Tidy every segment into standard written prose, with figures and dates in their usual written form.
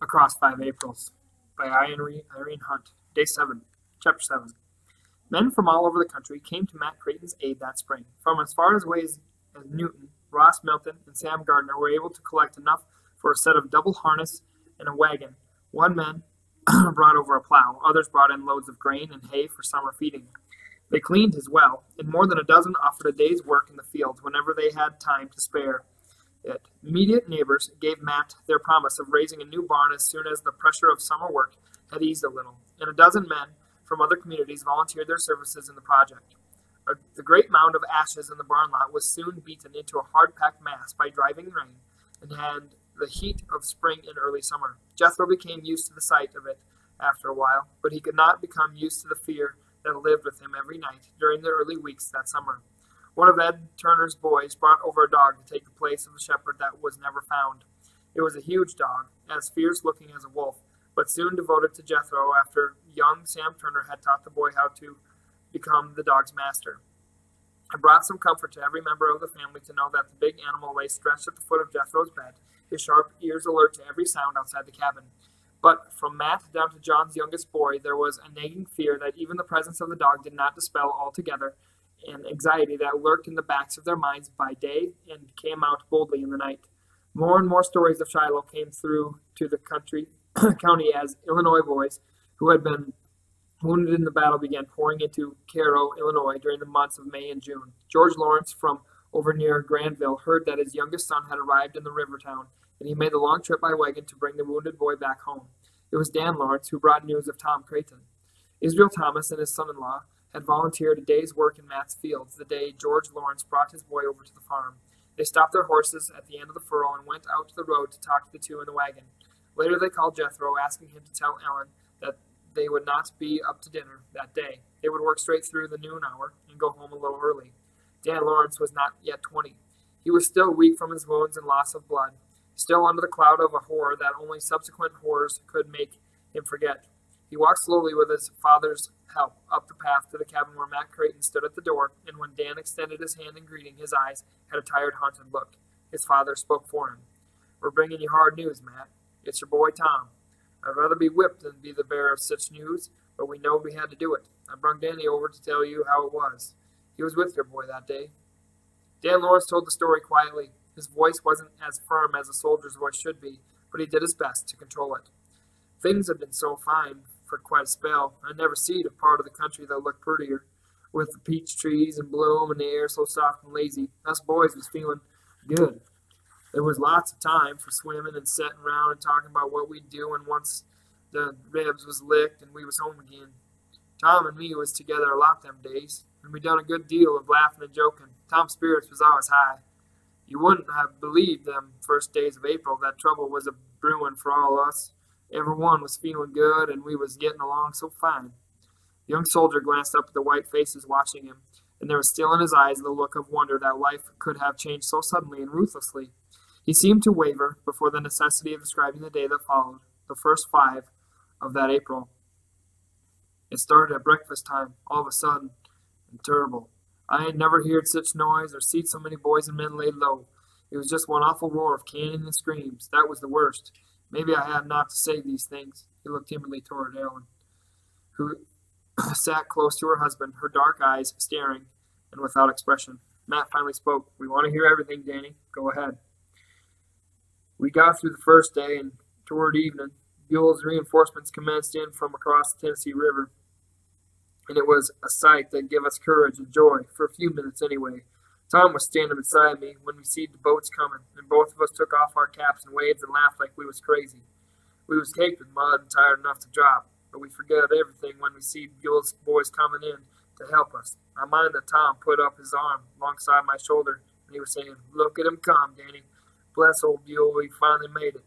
Across 5 Aprils by Irene Hunt. Day 7, Chapter 7. Men from all over the country came to Matt Creighton's aid that spring. From as far away as Newton, Ross Milton and Sam Gardner were able to collect enough for a set of double harness and a wagon. One man brought over a plow, others brought in loads of grain and hay for summer feeding. They cleaned his well, and more than a dozen offered a day's work in the fields whenever they had time to spare it. Immediate neighbors gave Matt their promise of raising a new barn as soon as the pressure of summer work had eased a little, and a dozen men from other communities volunteered their services in the project. The great mound of ashes in the barn lot was soon beaten into a hard-packed mass by driving rain and the heat of spring and early summer. Jethro became used to the sight of it after a while, but he could not become used to the fear that lived with him every night during the early weeks that summer. One of Ed Turner's boys brought over a dog to take the place of the shepherd that was never found. It was a huge dog, as fierce-looking as a wolf, but soon devoted to Jethro after young Sam Turner had taught the boy how to become the dog's master. It brought some comfort to every member of the family to know that the big animal lay stretched at the foot of Jethro's bed, his sharp ears alert to every sound outside the cabin. But from Matt down to John's youngest boy, there was a nagging fear that even the presence of the dog did not dispel altogether an anxiety that lurked in the backs of their minds by day and came out boldly in the night. More and more stories of Shiloh came through to the county as Illinois boys who had been wounded in the battle began pouring into Cairo, Illinois during the months of May and June. George Lawrence from over near Granville heard that his youngest son had arrived in the river town, and he made the long trip by wagon to bring the wounded boy back home. It was Dan Lawrence who brought news of Tom Creighton. Israel Thomas and his son-in-law had volunteered a day's work in Matt's fields the day George Lawrence brought his boy over to the farm. They stopped their horses at the end of the furrow and went out to the road to talk to the two in the wagon. Later they called Jethro, asking him to tell Ellen that they would not be up to dinner that day. They would work straight through the noon hour and go home a little early. Dan Lawrence was not yet 20. He was still weak from his wounds and loss of blood, still under the cloud of a horror that only subsequent horrors could make him forget. He walked slowly with his father's help up the path to the cabin where Matt Creighton stood at the door, and when Dan extended his hand in greeting, his eyes had a tired, haunted look. His father spoke for him. "We're bringing you hard news, Matt. It's your boy Tom. I'd rather be whipped than be the bearer of such news, but we know we had to do it. I brung Danny over to tell you how it was. He was with your boy that day." Dan Lawrence told the story quietly. His voice wasn't as firm as a soldier's voice should be, but he did his best to control it. "Things had been so fine for quite a spell. I never seed a part of the country that looked prettier, with the peach trees in bloom and the air so soft and lazy. Us boys was feeling good. There was lots of time for swimming and setting around and talking about what we'd do when once the ribs was licked and we was home again. Tom and me was together a lot them days, and we done a good deal of laughing and joking. Tom's spirits was always high. You wouldn't have believed them first days of April that trouble was a brewing for all us. Every one was feeling good, and we was getting along so fine." The young soldier glanced up at the white faces watching him, and there was still in his eyes the look of wonder that life could have changed so suddenly and ruthlessly. He seemed to waver before the necessity of describing the day that followed, the first 5 of that April. "It started at breakfast time, all of a sudden, and terrible. I ain't never heard such noise or seed so many boys and men laid low. It was just one awful roar of cannon and screams. That was the worst. Maybe I had not to say these things." He looked timidly toward Ellen, who sat close to her husband, her dark eyes staring and without expression. Matt finally spoke. "We want to hear everything, Danny. Go ahead." "We got through the first day, and toward evening, Buell's reinforcements commenced in from across the Tennessee River, and it was a sight that gave us courage and joy, for a few minutes anyway. Tom was standing beside me when we seed the boats coming, and both of us took off our caps and waved and laughed like we was crazy. We was caked with mud and tired enough to drop, but we forgot everything when we seed Buell's boys coming in to help us. I mind that Tom put up his arm alongside my shoulder, and he was saying, 'Look at him come, Danny. Bless old Buell, he finally made it.'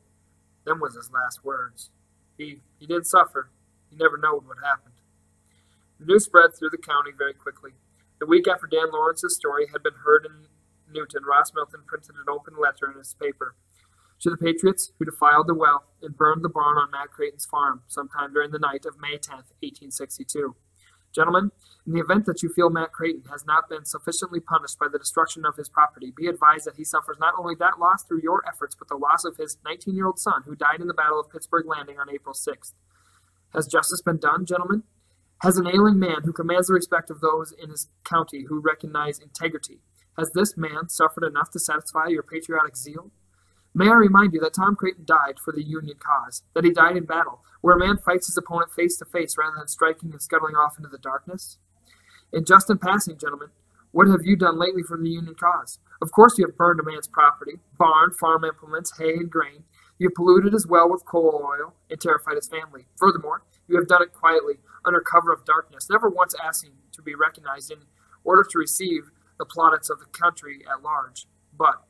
Them was his last words. He didn't suffer. He never knowed what happened." The news spread through the county very quickly. The week after Dan Lawrence's story had been heard in Newton, Ross Milton printed an open letter in his paper. "To the patriots who defiled the well and burned the barn on Matt Creighton's farm sometime during the night of May 10th, 1862. Gentlemen, in the event that you feel Matt Creighton has not been sufficiently punished by the destruction of his property, be advised that he suffers not only that loss through your efforts, but the loss of his 19-year-old son, who died in the Battle of Pittsburgh Landing on April 6th. Has justice been done, gentlemen? Has an ailing man who commands the respect of those in his county who recognize integrity, has this man suffered enough to satisfy your patriotic zeal? May I remind you that Tom Creighton died for the Union cause, that he died in battle, where a man fights his opponent face to face rather than striking and scuttling off into the darkness? And just in passing, gentlemen, what have you done lately for the Union cause? Of course you have burned a man's property, barn, farm implements, hay, and grain. You have polluted his well with coal oil and terrified his family. Furthermore, you have done it quietly, under cover of darkness, never once asking to be recognized in order to receive the plaudits of the country at large. But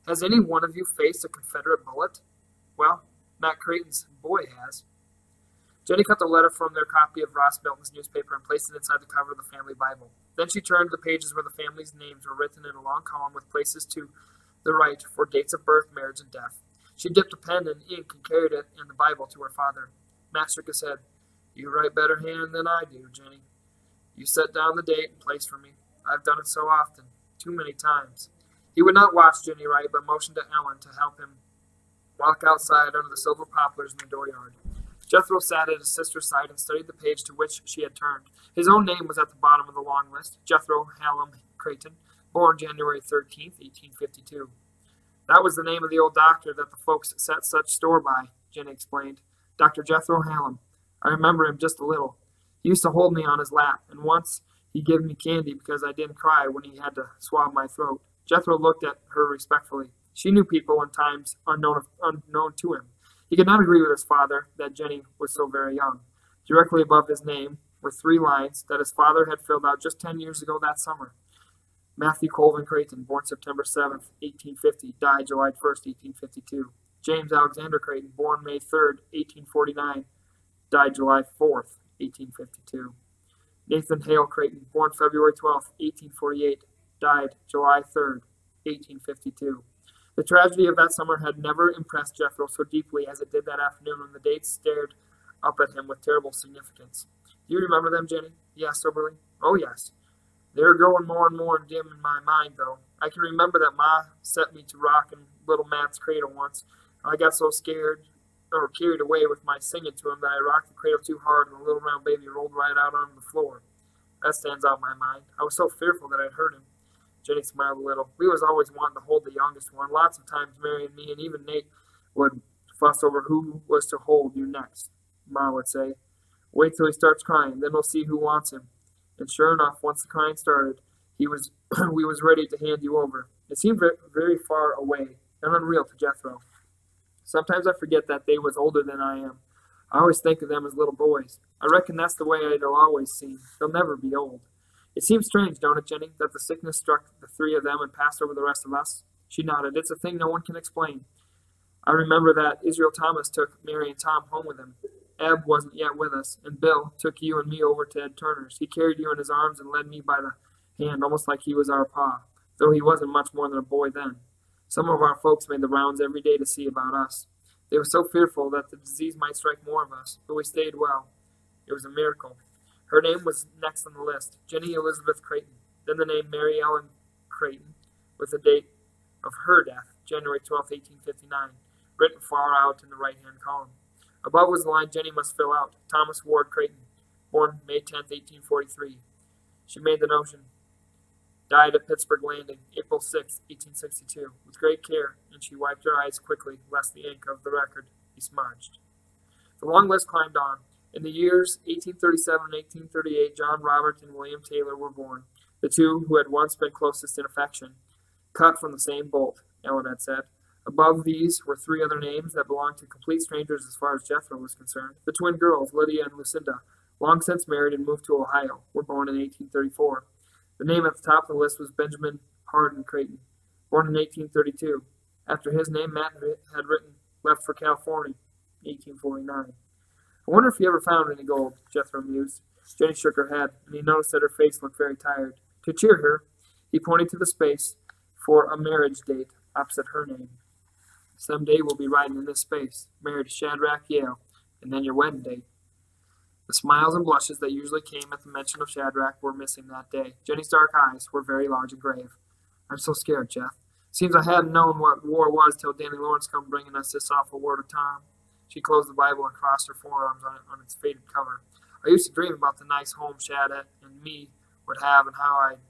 has any one of you faced a Confederate bullet? Well, Matt Creighton's boy has. Jenny cut the letter from their copy of Ross Milton's newspaper and placed it inside the cover of the family Bible. Then she turned to the pages where the family's names were written in a long column with places to the right for dates of birth, marriage, and death. She dipped a pen in ink and carried it in the Bible to her father. Matt shook his head. You write better hand than I do, Jenny. You set down the date and place for me. I've done it so often, too many times. He would not watch Jenny write, but motioned to Ellen to help him walk outside under the silver poplars in the dooryard. Jethro sat at his sister's side and studied the page to which she had turned. His own name was at the bottom of the long list, Jethro Hallam Creighton, born January 13th, 1852. That was the name of the old doctor that the folks set such store by, Jenny explained. Dr. Jethro Hallam. I remember him just a little. He used to hold me on his lap, and once he gave me candy because I didn't cry when he had to swab my throat. Jethro looked at her respectfully. She knew people in times unknown to him. He could not agree with his father that Jenny was so very young. Directly above his name were 3 lines that his father had filled out just 10 years ago that summer. Matthew Colvin Creighton, born September 7th, 1850, died July 1st, 1852. James Alexander Creighton, born May 3rd, 1849, died July 4th, 1852. Nathan Hale Creighton, born February 12th, 1848, died July 3rd, 1852. The tragedy of that summer had never impressed Jethro so deeply as it did that afternoon when the dates stared up at him with terrible significance. Do you remember them, Jenny? He asked soberly. Oh, yes. They're growing more and more dim in my mind, though. I can remember that Ma set me to rocking little Matt's cradle once. I got so scared or carried away with my singing to him that I rocked the cradle too hard and the little round baby rolled right out onto the floor. That stands out in my mind. I was so fearful that I'd hurt him. Jenny smiled a little. We was always wanting to hold the youngest one. Lots of times Mary and me and even Nate would fuss over who was to hold you next. Ma would say, wait till he starts crying, then we'll see who wants him. And sure enough, once the crying started, we was ready to hand you over. It seemed very far away and unreal to Jethro. Sometimes I forget that they was older than I am. I always think of them as little boys. I reckon that's the way it'll always seem. They'll never be old. It seems strange, don't it, Jenny, that the sickness struck the 3 of them and passed over the rest of us? She nodded. It's a thing no one can explain. I remember that Israel Thomas took Mary and Tom home with him. Eb wasn't yet with us, and Bill took you and me over to Ed Turner's. He carried you in his arms and led me by the hand, almost like he was our pa, though he wasn't much more than a boy then. Some of our folks made the rounds every day to see about us. They were so fearful that the disease might strike more of us, but we stayed well. It was a miracle. Her name was next on the list, Jenny Elizabeth Creighton, then the name Mary Ellen Creighton, with the date of her death, January 12, 1859, written far out in the right-hand column. Above was the line Jenny must fill out, Thomas Ward Creighton, born May 10, 1843. She made the notion. Died at Pittsburgh Landing, April 6, 1862, with great care, and she wiped her eyes quickly, lest the ink of the record be smudged. The long list climbed on. In the years 1837 and 1838, John Robert and William Taylor were born, the 2 who had once been closest in affection. Cut from the same bolt, Ellen had said. Above these were 3 other names that belonged to complete strangers as far as Jethro was concerned. The twin girls, Lydia and Lucinda, long since married and moved to Ohio, were born in 1834. The name at the top of the list was Benjamin Hardin Creighton, born in 1832. After his name, Matt had left for California in 1849. I wonder if he ever found any gold, Jethro mused. Jenny shook her head, and he noticed that her face looked very tired. To cheer her, he pointed to the space for a marriage date opposite her name. Some day we'll be riding in this space, married to Shadrach Yale, and then your wedding date. The smiles and blushes that usually came at the mention of Shadrach were missing that day. Jenny's dark eyes were very large and grave. "I'm so scared, Jeff. Seems I hadn't known what war was till Danny Lawrence come bringing us this awful word of Tom." She closed the Bible and crossed her forearms on its faded cover. "I used to dream about the nice home Shad and me would have and how I'd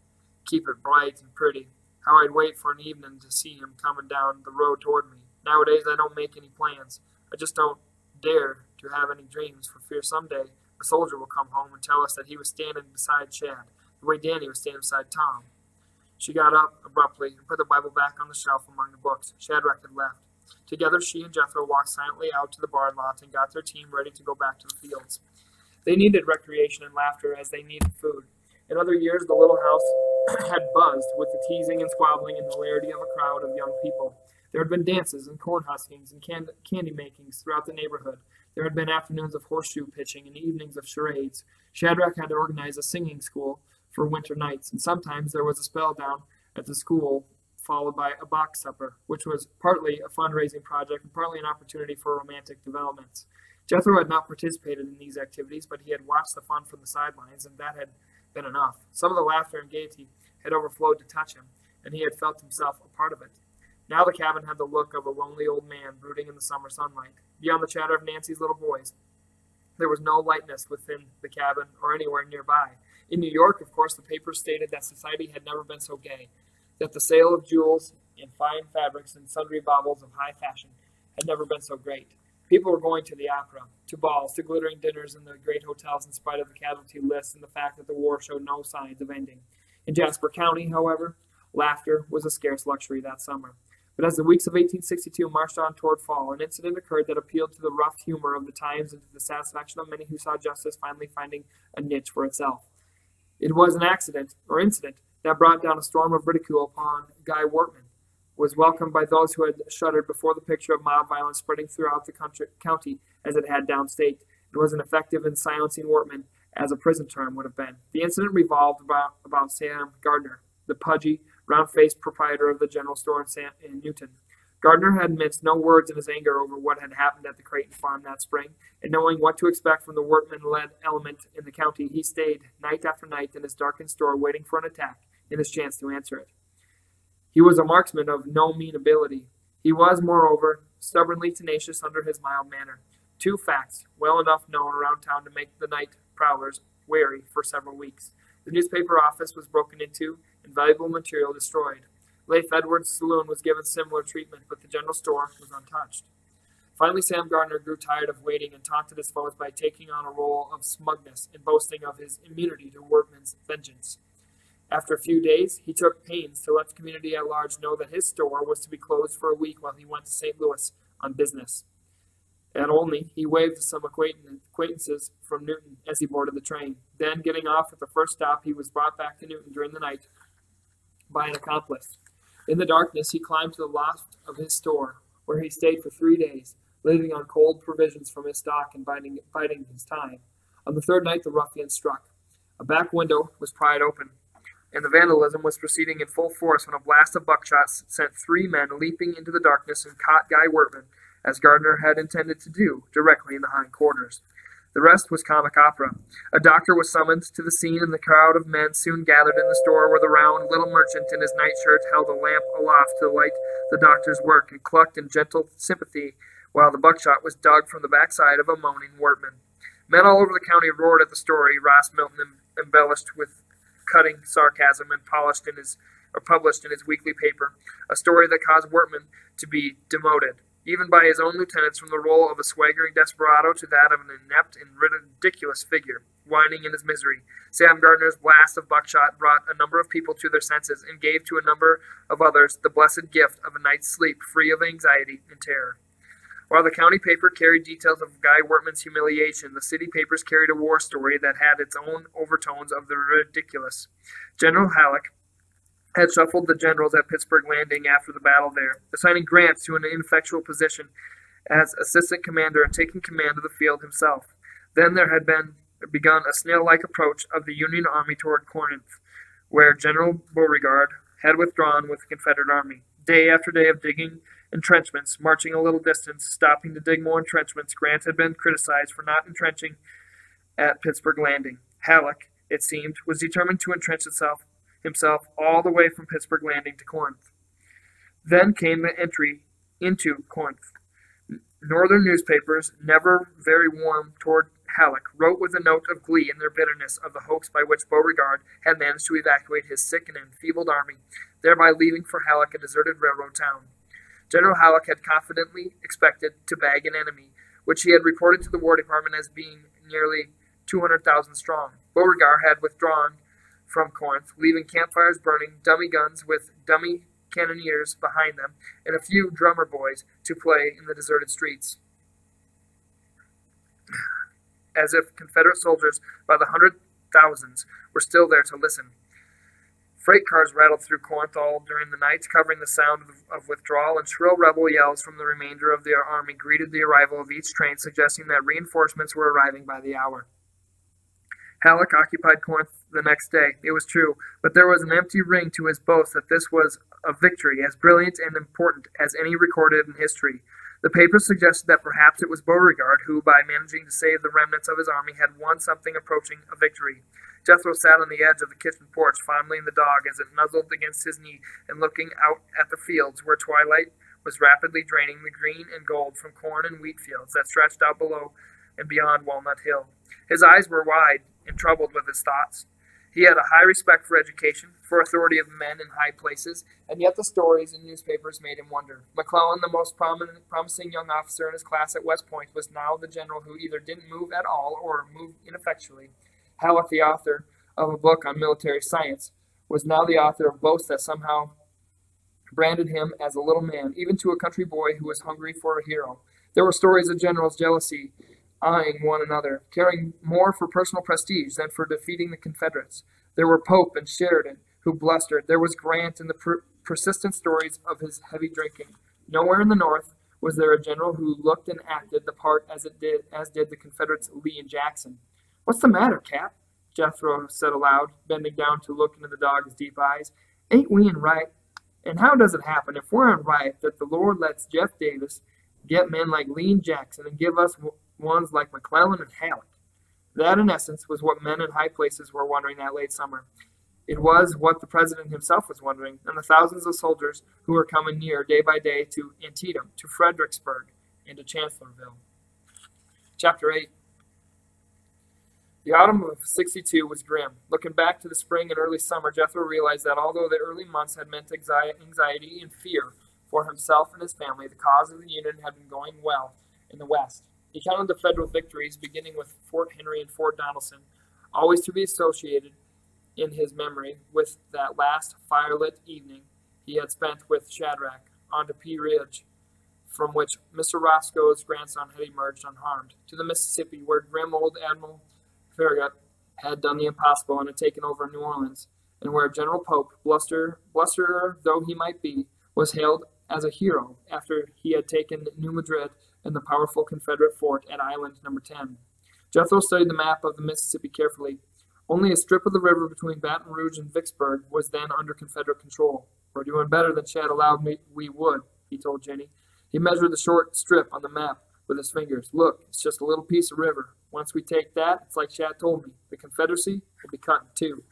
keep it bright and pretty, how I'd wait for an evening to see him coming down the road toward me. Nowadays I don't make any plans. I just don't dare to have any dreams for fear someday a soldier will come home and tell us that he was standing beside Shad, the way Danny was standing beside Tom." She got up abruptly and put the Bible back on the shelf among the books. Shadrach had left. Together she and Jethro walked silently out to the barn lot and got their team ready to go back to the fields. They needed recreation and laughter as they needed food. In other years, the little house had buzzed with the teasing and squabbling and hilarity of a crowd of young people. There had been dances and corn huskings and candy makings throughout the neighborhood. There had been afternoons of horseshoe pitching and evenings of charades. Shadrach had organized a singing school for winter nights, and sometimes there was a spell down at the school followed by a box supper, which was partly a fundraising project and partly an opportunity for romantic developments. Jethro had not participated in these activities, but he had watched the fun from the sidelines, and that had been enough. Some of the laughter and gaiety had overflowed to touch him, and he had felt himself a part of it. Now the cabin had the look of a lonely old man brooding in the summer sunlight. Beyond the chatter of Nancy's little boys, there was no lightness within the cabin or anywhere nearby. In New York, of course, the papers stated that society had never been so gay, that the sale of jewels and fine fabrics and sundry baubles of high fashion had never been so great. People were going to the opera, to balls, to glittering dinners in the great hotels in spite of the casualty lists and the fact that the war showed no signs of ending. In Jasper County, however, laughter was a scarce luxury that summer. But as the weeks of 1862 marched on toward fall, an incident occurred that appealed to the rough humor of the times and to the satisfaction of many who saw justice finally finding a niche for itself. It was an accident, or incident, that brought down a storm of ridicule upon Guy Wortman, was welcomed by those who had shuddered before the picture of mob violence spreading throughout the county as it had downstate. It was as effective in silencing Wortman as a prison term would have been. The incident revolved about Sam Gardner, the pudgy, round-faced proprietor of the general store in Newton. Gardner had minced no words in his anger over what had happened at the Creighton farm that spring, and knowing what to expect from the Wortman-led element in the county, he stayed night after night in his darkened store waiting for an attack and his chance to answer it. He was a marksman of no mean ability. He was, moreover, stubbornly tenacious under his mild manner. Two facts, well enough known around town to make the night prowlers wary for several weeks. The newspaper office was broken into and valuable material destroyed. Leif Edwards' saloon was given similar treatment, but the general store was untouched. Finally, Sam Gardner grew tired of waiting and taunted his foes by taking on a role of smugness and boasting of his immunity to Wortman's vengeance. After a few days, he took pains to let the community at large know that his store was to be closed for a week while he went to St. Louis on business. At Olney, he waved to some acquaintances from Newton as he boarded the train. Then, getting off at the first stop, he was brought back to Newton during the night by an accomplice. In the darkness, he climbed to the loft of his store, where he stayed for 3 days, living on cold provisions from his stock and biding his time. On the third night, the ruffian struck. A back window was pried open, and the vandalism was proceeding in full force when a blast of buckshot sent 3 men leaping into the darkness and caught Guy Wortman, as Gardner had intended to do, directly in the hindquarters. The rest was comic opera. A doctor was summoned to the scene, and the crowd of men soon gathered in the store where the round little merchant in his nightshirt held a lamp aloft to light the doctor's work and clucked in gentle sympathy while the buckshot was dug from the backside of a moaning Wortman. Men all over the county roared at the story Ross Milton embellished with cutting sarcasm and published in his weekly paper, a story that caused Wortman to be demoted, even by his own lieutenants, from the role of a swaggering desperado to that of an inept and ridiculous figure, whining in his misery. Sam Gardner's blast of buckshot brought a number of people to their senses and gave to a number of others the blessed gift of a night's sleep free of anxiety and terror. While the county paper carried details of Guy Wortman's humiliation, the city papers carried a war story that had its own overtones of the ridiculous. General Halleck had shuffled the generals at Pittsburgh Landing after the battle there, assigning Grant to an ineffectual position as assistant commander and taking command of the field himself. Then there had begun a snail-like approach of the Union army toward Corinth, where General Beauregard had withdrawn with the Confederate army. Day after day of digging entrenchments, marching a little distance, stopping to dig more entrenchments, Grant had been criticized for not entrenching at Pittsburgh Landing. Halleck, it seemed, was determined to entrench himself all the way from Pittsburgh Landing to Corinth. Then came the entry into Corinth. Northern newspapers, never very warm toward Halleck, wrote with a note of glee in their bitterness of the hoax by which Beauregard had managed to evacuate his sick and enfeebled army, thereby leaving for Halleck a deserted railroad town. General Halleck had confidently expected to bag an enemy, which he had reported to the War Department as being nearly 200,000 strong. Beauregard had withdrawn from Corinth, leaving campfires burning, dummy guns with dummy cannoneers behind them, and a few drummer boys to play in the deserted streets, as if Confederate soldiers by the hundred thousands were still there to listen. Freight cars rattled through Corinth all during the night, covering the sound of withdrawal, and shrill rebel yells from the remainder of the army greeted the arrival of each train, suggesting that reinforcements were arriving by the hour. Halleck occupied Corinth the next day, it was true, but there was an empty ring to his boast that this was a victory as brilliant and important as any recorded in history. The papers suggested that perhaps it was Beauregard who, by managing to save the remnants of his army, had won something approaching a victory. Jethro sat on the edge of the kitchen porch, fondling the dog as it nuzzled against his knee and looking out at the fields where twilight was rapidly draining the green and gold from corn and wheat fields that stretched out below and beyond Walnut Hill. His eyes were wide and troubled with his thoughts. He had a high respect for education, for authority of men in high places, and yet the stories in newspapers made him wonder. McClellan, the most promising young officer in his class at West Point, was now the general who either didn't move at all or moved ineffectually. Halleck, the author of a book on military science, was now the author of boasts that somehow branded him as a little man, even to a country boy who was hungry for a hero. There were stories of generals' jealousy, eyeing one another, caring more for personal prestige than for defeating the Confederates. There were Pope and Sheridan who blustered. There was Grant and the persistent stories of his heavy drinking. Nowhere in the North was there a general who looked and acted the part as did the Confederates Lee and Jackson. "What's the matter, Cap?" Jethro said aloud, bending down to look into the dog's deep eyes. "Ain't we in right? And how does it happen, if we're in right, that the Lord lets Jeff Davis get men like Lee and Jackson and give us ones like McClellan and Halleck?" That, in essence, was what men in high places were wondering that late summer. It was what the president himself was wondering, and the thousands of soldiers who were coming near day by day to Antietam, to Fredericksburg, and to Chancellorsville. Chapter 8. The autumn of '62 was grim. Looking back to the spring and early summer, Jethro realized that although the early months had meant anxiety and fear for himself and his family, the cause of the Union had been going well in the West. He counted the Federal victories, beginning with Fort Henry and Fort Donelson, always to be associated in his memory with that last firelit evening he had spent with Shadrach on Depee Ridge, from which Mr. Roscoe's grandson had emerged unharmed, to the Mississippi, where grim old Admiral Farragut had done the impossible and had taken over New Orleans, and where General Pope, blusterer though he might be, was hailed as a hero after he had taken New Madrid and the powerful Confederate fort at Island No. 10. Jethro studied the map of the Mississippi carefully. Only a strip of the river between Baton Rouge and Vicksburg was then under Confederate control. "We're doing better than Chad allowed me we would," he told Jenny. He measured the short strip on the map with his fingers. "Look, it's just a little piece of river. Once we take that, it's like Chad told me. The Confederacy will be cut in two."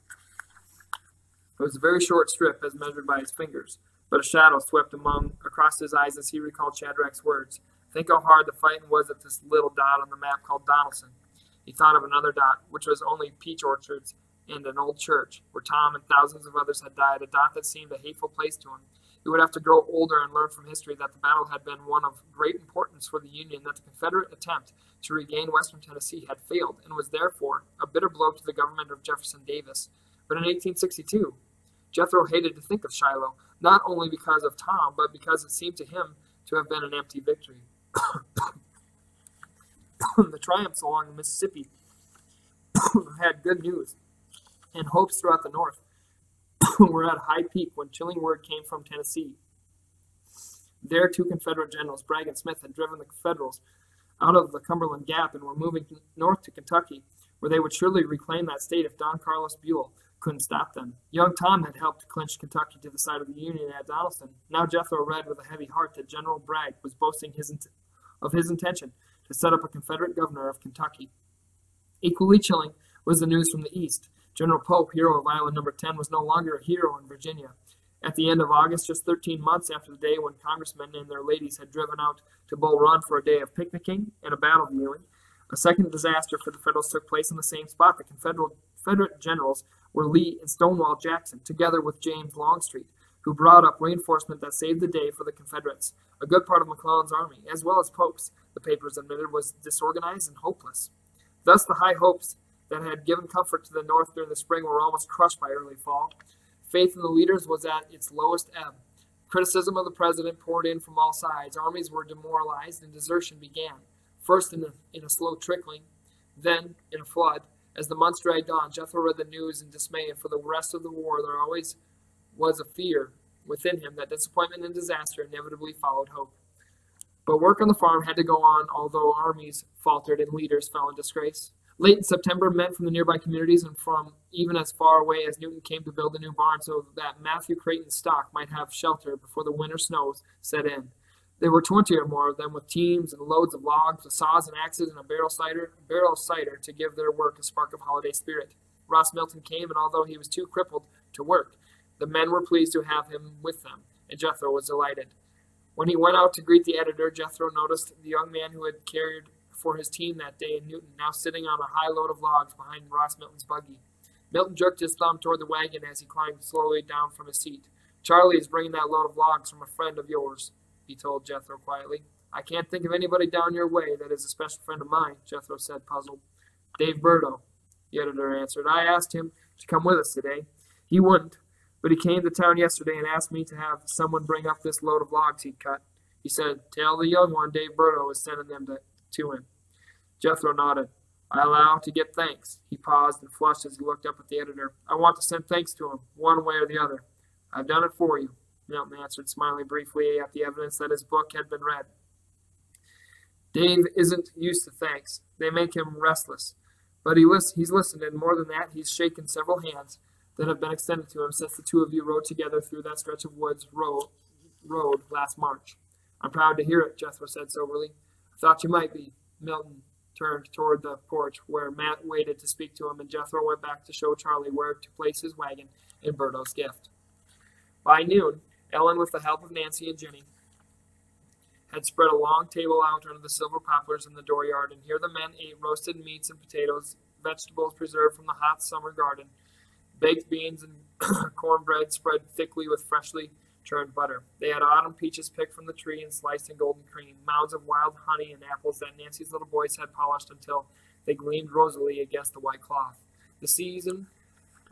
It was a very short strip as measured by his fingers, but a shadow swept across his eyes as he recalled Shadrach's words. Think how hard the fighting was at this little dot on the map called Donelson. He thought of another dot, which was only peach orchards and an old church, where Tom and thousands of others had died, a dot that seemed a hateful place to him. He would have to grow older and learn from history that the battle had been one of great importance for the Union, that the Confederate attempt to regain western Tennessee had failed, and was therefore a bitter blow to the government of Jefferson Davis. But in 1862, Jethro hated to think of Shiloh, not only because of Tom, but because it seemed to him to have been an empty victory. The triumphs along the Mississippi had good news, and hopes throughout the North were at a high peak when chilling word came from Tennessee. There, two Confederate generals, Bragg and Smith, had driven the Federals out of the Cumberland Gap and were moving north to Kentucky, where they would surely reclaim that state if Don Carlos Buell couldn't stop them. Young Tom had helped clinch Kentucky to the side of the Union at Donelson. Now Jethro read with a heavy heart that General Bragg was boasting of his intention to set up a Confederate governor of Kentucky. Equally chilling was the news from the east. General Pope, hero of Island Number 10, was no longer a hero in Virginia. At the end of August, just 13 months after the day when congressmen and their ladies had driven out to Bull Run for a day of picnicking and a battle viewing, a second disaster for the Federals took place in the same spot. The Confederate generals were Lee and Stonewall Jackson, together with James Longstreet, who brought up reinforcement that saved the day for the Confederates. A good part of McClellan's army, as well as Pope's, the papers admitted, was disorganized and hopeless. Thus, the high hopes that had given comfort to the North during the spring were almost crushed by early fall. Faith in the leaders was at its lowest ebb. Criticism of the president poured in from all sides. Armies were demoralized, and desertion began, first in a slow trickling, then in a flood. As the months dragged on, Jethro read the news in dismay, and for the rest of the war there always was a fear within him that disappointment and disaster inevitably followed hope. But work on the farm had to go on, although armies faltered and leaders fell in disgrace. Late in September, men from the nearby communities and from even as far away as Newton came to build a new barn so that Matthew Creighton's stock might have shelter before the winter snows set in. There were 20 or more of them with teams and loads of logs, with saws and axes, and a barrel of cider to give their work a spark of holiday spirit. Ross Milton came, and although he was too crippled to work, the men were pleased to have him with them, and Jethro was delighted. When he went out to greet the editor, Jethro noticed the young man who had cared for his team that day in Newton, now sitting on a high load of logs behind Ross Milton's buggy. Milton jerked his thumb toward the wagon as he climbed slowly down from his seat. "Charlie is bringing that load of logs from a friend of yours," he told Jethro quietly. "I can't think of anybody down your way that is a special friend of mine," Jethro said, puzzled. "Dave Burdo," the editor answered. "I asked him to come with us today. He wouldn't, but he came to town yesterday and asked me to have someone bring up this load of logs he'd cut. He said, 'Tell the young one Dave Burdo is sending them to him.'" Jethro nodded. "I allow to get thanks." He paused and flushed as he looked up at the editor. "I want to send thanks to him, one way or the other." "I've done it for you," Milton answered, smiling briefly at the evidence that his book had been read. "Dave isn't used to thanks. They make him restless. But he's listened, and more than that, he's shaken several hands that have been extended to him since the two of you rode together through that stretch of woods road last March." "I'm proud to hear it," Jethro said soberly. "I thought you might be." Milton turned toward the porch where Matt waited to speak to him, and Jethro went back to show Charlie where to place his wagon and Burdo's gift. By noon, Ellen, with the help of Nancy and Jenny, had spread a long table out under the silver poplars in the dooryard, and here the men ate roasted meats and potatoes, vegetables preserved from the hot summer garden, baked beans and cornbread spread thickly with freshly churned butter. They had autumn peaches picked from the tree and sliced in golden cream, mounds of wild honey, and apples that Nancy's little boys had polished until they gleamed rosily against the white cloth. The season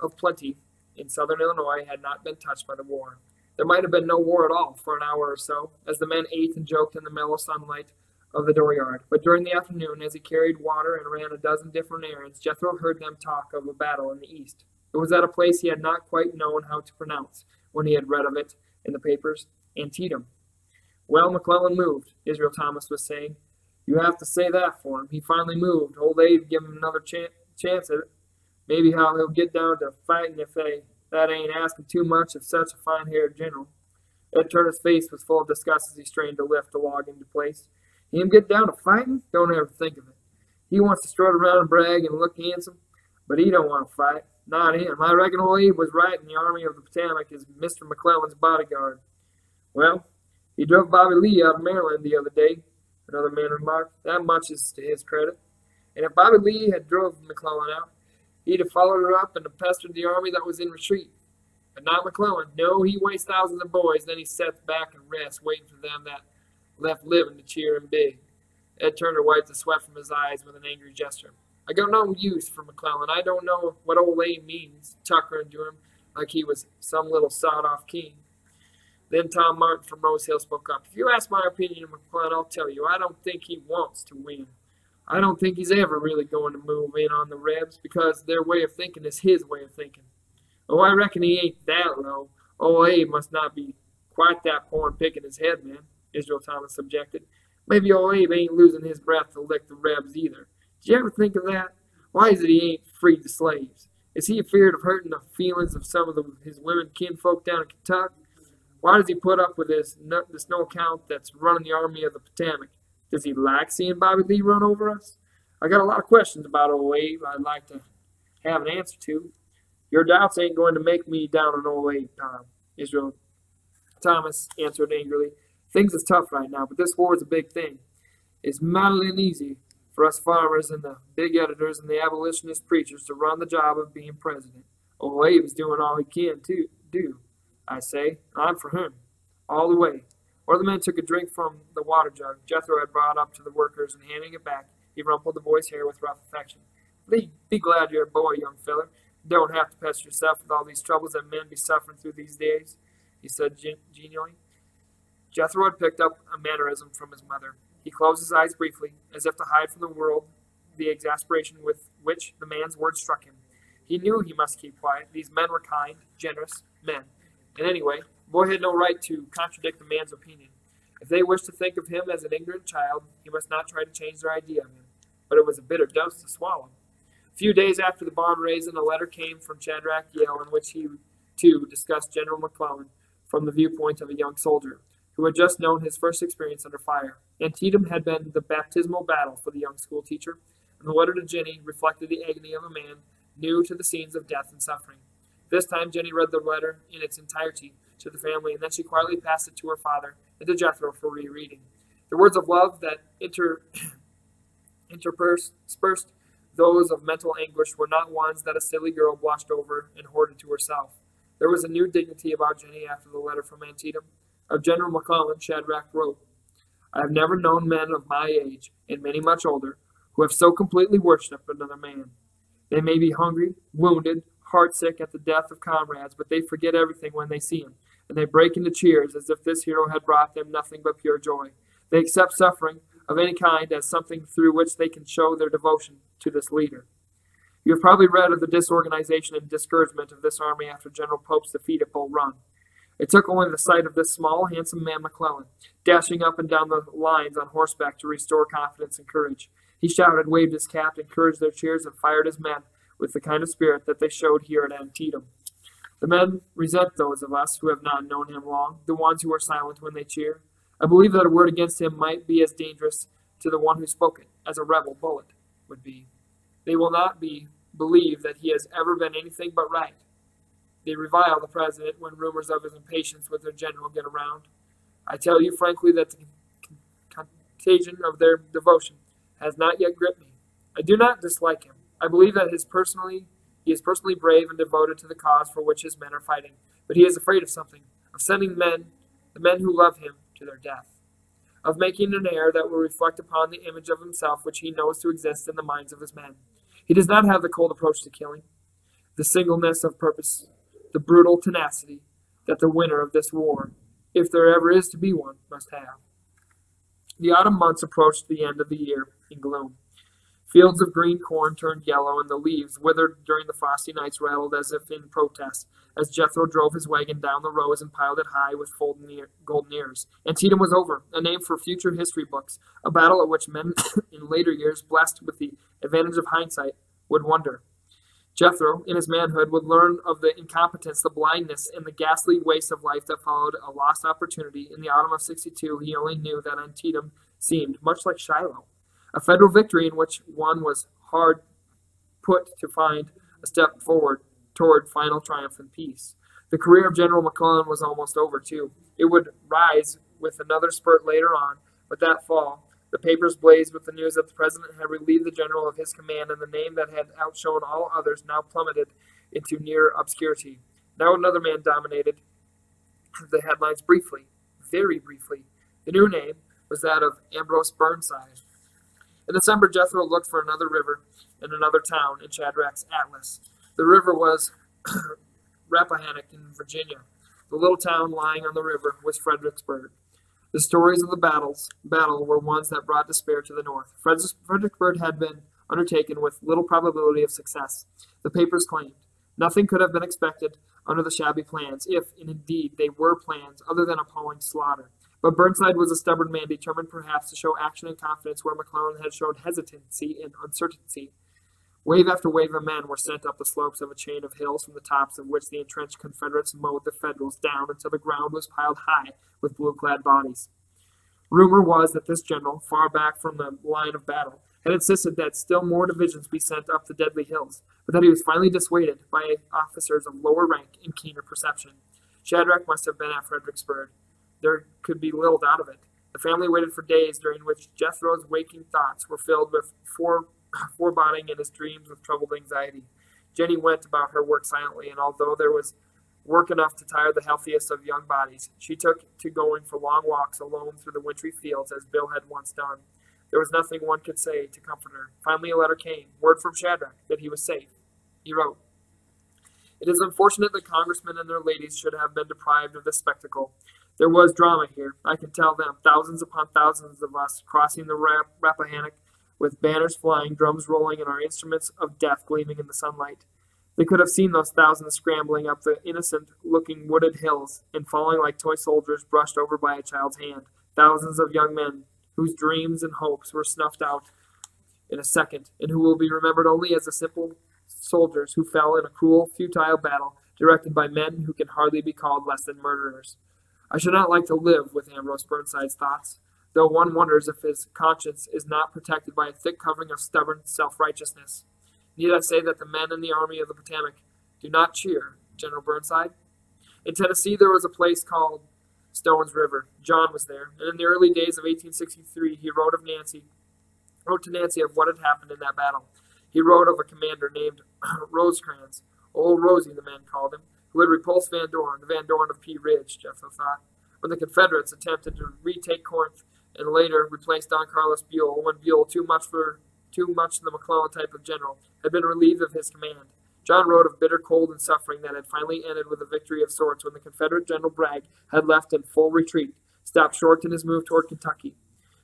of plenty in southern Illinois had not been touched by the war. There might have been no war at all for an hour or so, as the men ate and joked in the mellow sunlight of the dooryard. But during the afternoon, as he carried water and ran a dozen different errands, Jethro heard them talk of a battle in the east. It was at a place he had not quite known how to pronounce when he had read of it in the papers, Antietam. "Well, McClellan moved," Israel Thomas was saying. "You have to say that for him. He finally moved. Old Abe give him another chance at it. Maybe how he'll get down to fighting if that ain't asking too much of such a fine-haired general." Ed Turner's face was full of disgust as he strained to lift the log into place. "Him get down to fighting? Don't ever think of it. He wants to strut around and brag and look handsome, but he don't want to fight. Not him. I reckon old Abe was right, and the Army of the Potomac is Mr. McClellan's bodyguard." "Well, he drove Bobby Lee out of Maryland the other day," another man remarked. "That much is to his credit. And if Bobby Lee had drove McClellan out, he'd have followed her up and pestered the army that was in retreat. But not McClellan. No, he wastes thousands of boys, then he sets back and rests, waiting for them that left living to cheer him big." Ed Turner wiped the sweat from his eyes with an angry gesture. "I got no use for McClellan. I don't know what old Abe means, tuckering to him like he was some little sawed-off king." Then Tom Martin from Rose Hill spoke up. "If you ask my opinion of McClellan, I'll tell you, I don't think he wants to win. I don't think he's ever really going to move in on the Rebs, because their way of thinking is his way of thinking. Oh, I reckon he ain't that low. Old Abe must not be quite that poor and picking his head, man," Israel Thomas objected. "Maybe old Abe ain't losing his breath to lick the Rebs either. Did you ever think of that? Why is it he ain't freed the slaves? Is he afeard of hurting the feelings of some of his women kinfolk down in Kentucky? Why does he put up with this no account that's running the Army of the Potomac? Does he like seeing Bobby Lee run over us? I got a lot of questions about old Abe I'd like to have an answer to. Your doubts ain't going to make me down on old Abe, Tom. Israel Thomas answered angrily. Things is tough right now, but this war is a big thing. It's mighty easy for us farmers and the big editors and the abolitionist preachers to run the job of being president. Old Abe is doing all he can to do, I say. I'm for him, all the way. One of the men took a drink from the water jug Jethro had brought up to the workers, and handing it back, he rumpled the boy's hair with rough affection. Be glad you're a boy, young feller. You don't have to pester yourself with all these troubles that men be suffering through these days, he said genially. Jethro had picked up a mannerism from his mother. He closed his eyes briefly, as if to hide from the world the exasperation with which the man's words struck him. He knew he must keep quiet. These men were kind, generous men. And anyway, the boy had no right to contradict the man's opinion. If they wished to think of him as an ignorant child, he must not try to change their idea of him. But it was a bitter dose to swallow. A few days after the barn raising, a letter came from Shadrach Yale in which he, too, discussed General McClellan from the viewpoint of a young soldier who had just known his first experience under fire. Antietam had been the baptismal battle for the young schoolteacher, and the letter to Jenny reflected the agony of a man new to the scenes of death and suffering. This time Jenny read the letter in its entirety to the family, and then she quietly passed it to her father and to Jethro for rereading. The words of love that interspersed those of mental anguish were not ones that a silly girl blushed over and hoarded to herself. There was a new dignity about Jenny after the letter from Antietam. Of General McClellan, Shadrach wrote, I have never known men of my age, and many much older, who have so completely worshipped another man. They may be hungry, wounded, heartsick at the death of comrades, but they forget everything when they see him, and they break into cheers as if this hero had brought them nothing but pure joy. They accept suffering of any kind as something through which they can show their devotion to this leader. You have probably read of the disorganization and discouragement of this army after General Pope's defeat at Bull Run. It took only the sight of this small, handsome man McClellan, dashing up and down the lines on horseback to restore confidence and courage. He shouted, waved his cap, encouraged their cheers, and fired his men with the kind of spirit that they showed here at Antietam. The men resent those of us who have not known him long, the ones who are silent when they cheer. I believe that a word against him might be as dangerous to the one who spoke it as a rebel bullet would be. They will not believe that he has ever been anything but right. They revile the president when rumors of his impatience with their general get around. I tell you frankly that the contagion of their devotion has not yet gripped me. I do not dislike him. I believe that he is personally brave and devoted to the cause for which his men are fighting. But he is afraid of something, of sending the men who love him, to their death, of making an air that will reflect upon the image of himself which he knows to exist in the minds of his men. He does not have the cold approach to killing, the singleness of purpose, the brutal tenacity that the winner of this war, if there ever is to be one, must have. The autumn months approached the end of the year in gloom. Fields of green corn turned yellow, and the leaves, withered during the frosty nights, rattled as if in protest, as Jethro drove his wagon down the rows and piled it high with golden ears. Antietam was over, a name for future history books, a battle at which men in later years, blessed with the advantage of hindsight, would wonder. Jethro, in his manhood, would learn of the incompetence, the blindness, and the ghastly waste of life that followed a lost opportunity. In the autumn of '62, he only knew that Antietam seemed much like Shiloh, a federal victory in which one was hard put to find a step forward toward final triumph and peace. The career of General McClellan was almost over, too. It would rise with another spurt later on, but that fall, the papers blazed with the news that the president had relieved the general of his command, and the name that had outshone all others now plummeted into near obscurity. Now another man dominated the headlines briefly, very briefly. The new name was that of Ambrose Burnside. In December, Jethro looked for another river and another town in Shadrach's atlas. The river was Rappahannock in Virginia. The little town lying on the river was Fredericksburg. The stories of the battle were ones that brought despair to the North. Fredericksburg had been undertaken with little probability of success, the papers claimed. Nothing could have been expected under the shabby plans, if, indeed, they were plans, other than appalling slaughter. But Burnside was a stubborn man, determined perhaps to show action and confidence where McClellan had shown hesitancy and uncertainty. Wave after wave of men were sent up the slopes of a chain of hills from the tops of which the entrenched Confederates mowed the Federals down until the ground was piled high with blue-clad bodies. Rumor was that this general, far back from the line of battle, had insisted that still more divisions be sent up the deadly hills, but that he was finally dissuaded by officers of lower rank and keener perception. Shadrach must have been at Fredericksburg. There could be little doubt of it. The family waited for days, during which Jethro's waking thoughts were filled with foreboding and his dreams with troubled anxiety. Jenny went about her work silently, and although there was work enough to tire the healthiest of young bodies, she took to going for long walks alone through the wintry fields as Bill had once done. There was nothing one could say to comfort her. Finally a letter came, word from Shadrach that he was safe. He wrote, "It is unfortunate that congressmen and their ladies should have been deprived of this spectacle. There was drama here, I can tell them, thousands upon thousands of us crossing the Rappahannock with banners flying, drums rolling, and our instruments of death gleaming in the sunlight. They could have seen those thousands scrambling up the innocent-looking wooded hills and falling like toy soldiers brushed over by a child's hand. Thousands of young men whose dreams and hopes were snuffed out in a second, and who will be remembered only as the simple soldiers who fell in a cruel, futile battle directed by men who can hardly be called less than murderers. I should not like to live with Ambrose Burnside's thoughts, though one wonders if his conscience is not protected by a thick covering of stubborn self-righteousness. Need I say that the men in the Army of the Potomac do not cheer General Burnside? In Tennessee there was a place called Stone's River. John was there, and in the early days of 1863 he wrote to Nancy of what had happened in that battle. He wrote of a commander named Rosecrans, Old Rosie the men called him, who had repulsed Van Dorn, the Van Dorn of Pea Ridge, Jethro thought, when the Confederates attempted to retake Corinth and later replaced Don Carlos Buell, when Buell, too much the McClellan type of general, had been relieved of his command. John wrote of bitter cold and suffering that had finally ended with a victory of sorts when the Confederate General Bragg had left in full retreat, stopped short in his move toward Kentucky.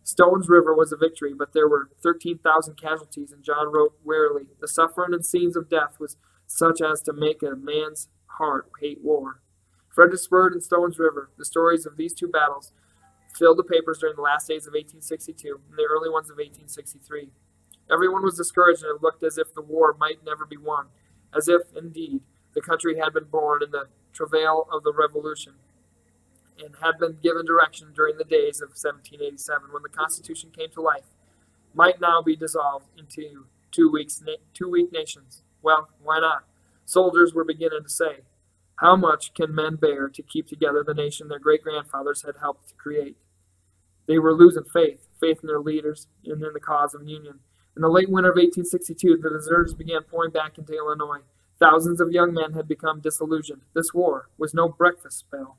Stone's River was a victory, but there were 13,000 casualties, and John wrote wearily, the suffering and scenes of death was such as to make a man's heart hate war. Fredericksburg and Stone's River, the stories of these two battles, filled the papers during the last days of 1862 and the early ones of 1863. Everyone was discouraged, and it looked as if the war might never be won, as if, indeed, the country had been born in the travail of the Revolution, and had been given direction during the days of 1787, when the Constitution came to life, might now be dissolved into two weak nations. Well, why not? Soldiers were beginning to say, how much can men bear to keep together the nation their great-grandfathers had helped to create? They were losing faith in their leaders and in the cause of union. In the late winter of 1862, the deserters began pouring back into Illinois. Thousands of young men had become disillusioned. This war was no breakfast spell.